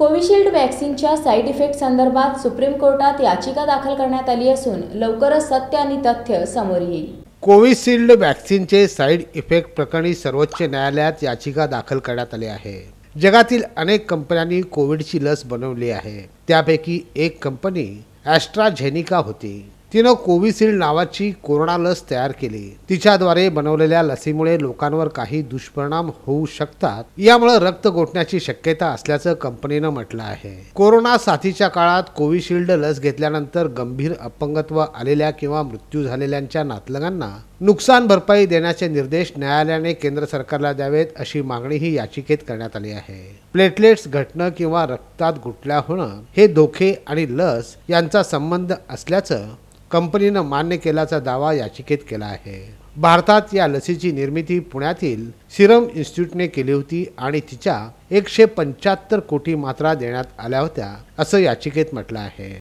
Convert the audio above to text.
Covishield वॅक्सिनच्या side effect संदर्भात supreme कोर्टात याचिका दाखल करण्यात आली असून लवकरच सत्य आणि तथ्य समोर येईल। कोविशिल्ड वॅक्सिनचे साईड इफेक्ट प्रकरणी सर्वोच्च न्यायालयात याचिका दाखल करण्यात आली आहे। जगातील अनेक कंपन्यांनी कोविडची लस बनवली आहे। त्यापैकी एक कंपनी ॲस्ट्राझेनिका होती। तिनं कोविशिल्ड नावाची कोरोना लस तयार केली। तिच्याद्वारे बनवलेल्या लसीमुळे लोकांवर काही दुष्परिणाम होऊ शकतात, यामुळे रक्त गोठण्याची शक्यता असल्याचं कंपनीनं म्हटलं आहे। कोरोना साथीच्या काळात कोविशिल्ड लस घेतल्यानंतर गंभीर अपंगत्व आलेल्या किंवा मृत्यू झालेल्यांच्या नातलगांना नुकसान भरपाई देण्याचे निर्देश न्यायालयाने केंद्र सरकारला द्यावेत, अशी मागणीही याचिकेत करण्यात आली आहे। प्लेटलेट्स घटणं किंवा रक्तात गुठल्या होणं हे धोके आणि लस यांचा संबंध असल्याचं कंपनीनं मान्य केल्याचा दावा याचिकेत केला आहे। भारतात या लसीची निर्मिती पुण्यातील सिरम इन्स्टिट्यूटने केली होती आणि तिच्या 175 कोटी मात्रा देण्यात आल्या होत्या, असं याचिकेत म्हटलं आहे।